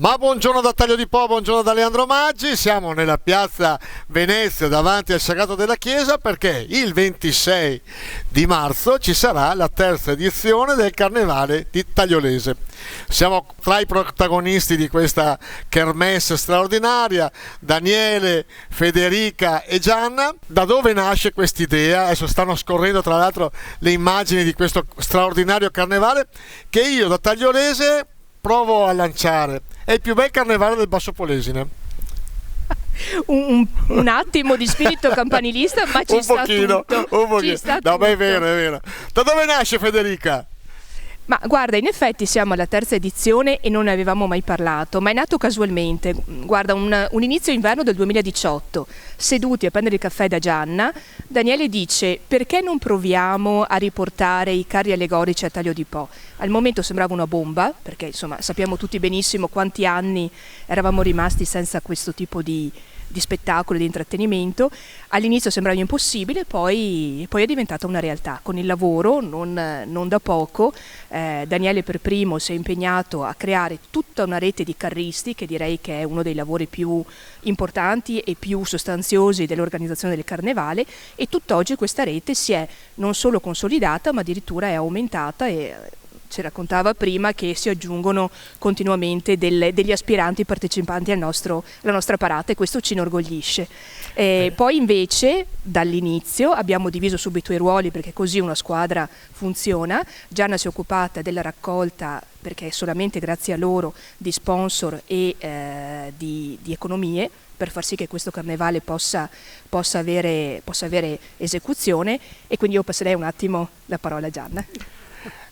Ma buongiorno da Taglio di Po, buongiorno da Leandro Maggi, siamo nella piazza Venezia davanti al Sagrato della Chiesa perché il 26 di marzo ci sarà la terza edizione del Carnevale di Tagliolese. Siamo tra i protagonisti di questa kermesse straordinaria, Daniele, Federica e Gianna. Da dove nasce quest'idea? Adesso stanno scorrendo tra l'altro le immagini di questo straordinario carnevale che io da tagliolese provo a lanciare. È il più bel carnevale del Basso Polesine. Un attimo di spirito campanilista, ma ci sta tutto. Un pochino. No, ma è vero, è vero. Da dove nasce Federica? Ma guarda, in effetti siamo alla terza edizione e non ne avevamo mai parlato, ma è nato casualmente. Guarda, un inizio inverno del 2018, seduti a prendere il caffè da Gianna, Daniele dice: perché non proviamo a riportare i carri allegorici a Taglio di Po? Al momento sembrava una bomba, perché insomma sappiamo tutti benissimo quanti anni eravamo rimasti senza questo tipo di spettacolo, di intrattenimento. All'inizio sembrava impossibile, poi è diventata una realtà. Con il lavoro, non da poco, Daniele per primo si è impegnato a creare tutta una rete di carristi, che direi che è uno dei lavori più importanti e più sostanziosi dell'organizzazione del Carnevale, e tutt'oggi questa rete si è non solo consolidata, ma addirittura è aumentata, e ci raccontava prima che si aggiungono continuamente degli aspiranti partecipanti alla nostra parata, e questo ci inorgoglisce. Poi invece dall'inizio abbiamo diviso subito i ruoli, perché così una squadra funziona. Gianna si è occupata della raccolta, perché è solamente grazie a loro, di sponsor e di economie, per far sì che questo carnevale possa avere esecuzione, e quindi io passerei un attimo la parola a Gianna.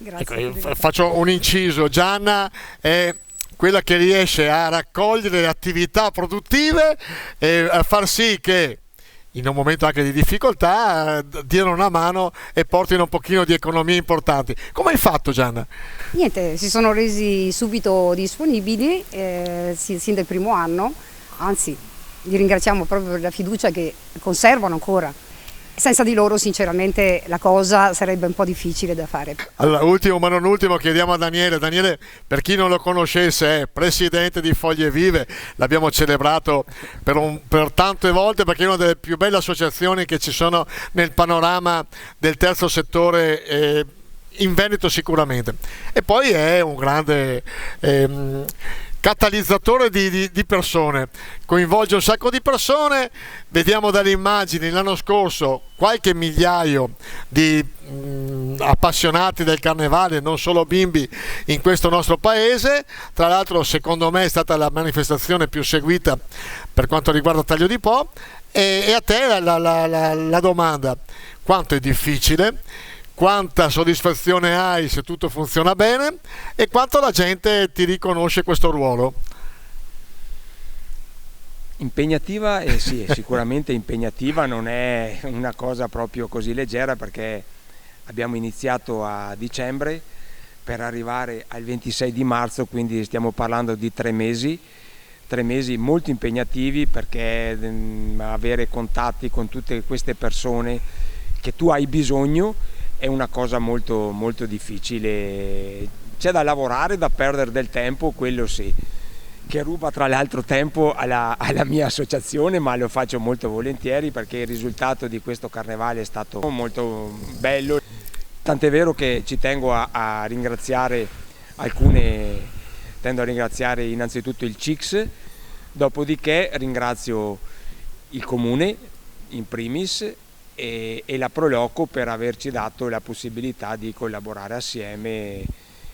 Grazie, ecco, faccio un inciso. Gianna è quella che riesce a raccogliere le attività produttive e a far sì che in un momento anche di difficoltà diano una mano e portino un pochino di economie importanti. Come hai fatto, Gianna? Niente, si sono resi subito disponibili sin dal primo anno, anzi li ringraziamo proprio per la fiducia che conservano ancora. Senza di loro sinceramente la cosa sarebbe un po' difficile da fare. Allora, ultimo ma non ultimo, chiediamo a Daniele. Daniele, per chi non lo conoscesse, è presidente di Foglie Vive. L'abbiamo celebrato per tante volte, perché è una delle più belle associazioni che ci sono nel panorama del terzo settore in Veneto sicuramente. E poi è un grande catalizzatore di persone, coinvolge un sacco di persone. Vediamo dalle immagini l'anno scorso qualche migliaio di appassionati del carnevale, non solo bimbi, in questo nostro paese. Tra l'altro secondo me è stata la manifestazione più seguita per quanto riguarda Taglio di Po. E a te la domanda: quanto è difficile, quanta soddisfazione hai se tutto funziona bene, e quanto la gente ti riconosce questo ruolo? Impegnativa, sì, sicuramente impegnativa, non è una cosa proprio così leggera, perché abbiamo iniziato a dicembre per arrivare al 26 di marzo, quindi stiamo parlando di 3 mesi molto impegnativi, perché avere contatti con tutte queste persone che tu hai bisogno è una cosa molto, molto difficile. C'è da lavorare, da perdere del tempo, quello sì, che ruba tra l'altro tempo alla mia associazione, ma lo faccio molto volentieri, perché il risultato di questo carnevale è stato molto bello. Tant'è vero che ci tengo a ringraziare tendo a ringraziare innanzitutto il CICS, dopodiché ringrazio il Comune in primis e la Proloco per averci dato la possibilità di collaborare assieme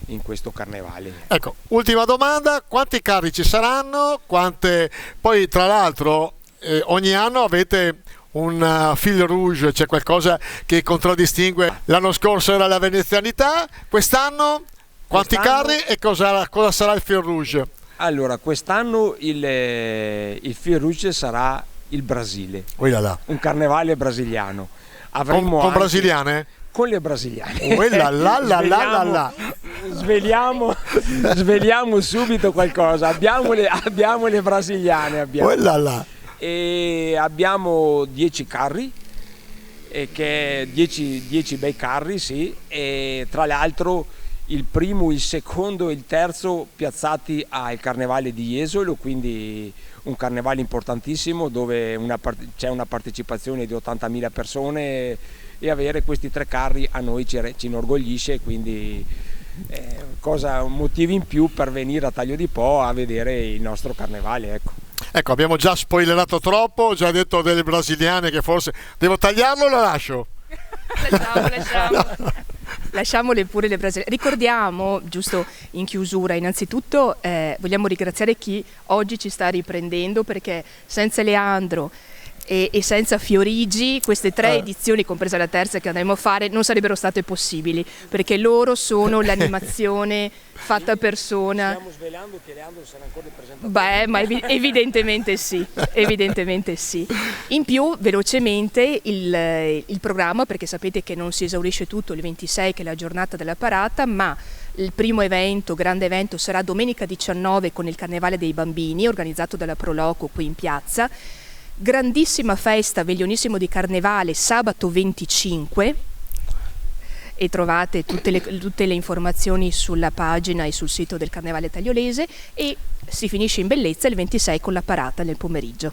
in questo carnevale. Ecco, ultima domanda: quanti carri ci saranno? Poi tra l'altro ogni anno avete un fil rouge, c'è qualcosa che contraddistingue. L'anno scorso era la venezianità, quest'anno quanti carri e cosa sarà il fil rouge? Allora, quest'anno il fil rouge sarà il Brasile, un carnevale brasiliano. Avremo con brasiliane? Con le brasiliane. Sveliamo subito qualcosa. Abbiamo le brasiliane. E abbiamo 10 carri, che 10 bei carri, sì. E tra l'altro il primo, il secondo e il terzo piazzati al Carnevale di Jesolo, quindi un carnevale importantissimo dove c'è una partecipazione di 80.000 persone, e avere questi 3 carri a noi ci inorgoglisce, quindi un motivo in più per venire a Taglio di Po a vedere il nostro carnevale, ecco. Ecco, abbiamo già spoilerato troppo, ho già detto delle brasiliane che forse devo tagliarlo o lo lascio? Lasciamo. Lasciamole pure le brasiliane. Ricordiamo, giusto in chiusura, innanzitutto vogliamo ringraziare chi oggi ci sta riprendendo, perché senza Leandro e senza Fiorigi queste 3 edizioni, compresa la terza che andremo a fare, non sarebbero state possibili, perché loro sono l'animazione fatta a persona. Stiamo svelando che Leandro sarà ancora il presentatore. Beh, ma evidentemente sì, evidentemente sì. In più, velocemente, il programma, perché sapete che non si esaurisce tutto il 26, che è la giornata della parata, ma il primo evento, grande evento, sarà domenica 19 con il Carnevale dei Bambini, organizzato dalla Proloco qui in piazza. Grandissima festa, veglionissimo di Carnevale, sabato 25, e trovate tutte le informazioni sulla pagina e sul sito del Carnevale Tagliolese, e si finisce in bellezza il 26 con la parata nel pomeriggio.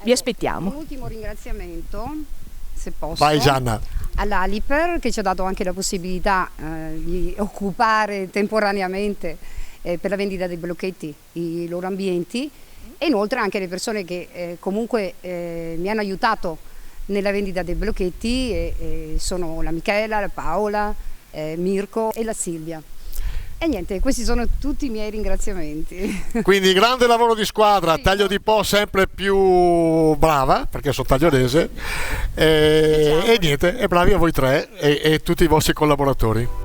Vi aspettiamo. Un ultimo ringraziamento, se posso. Vai Gianna. All'Aliper, che ci ha dato anche la possibilità di occupare temporaneamente per la vendita dei blocchetti i loro ambienti, e inoltre anche le persone che comunque mi hanno aiutato nella vendita dei blocchetti, sono la Michela, la Paola, Mirko e la Silvia. E niente, questi sono tutti i miei ringraziamenti. Quindi grande lavoro di squadra, Taglio di Po sempre più brava, perché sono tagliolese, e niente, e bravi a voi 3 e tutti i vostri collaboratori.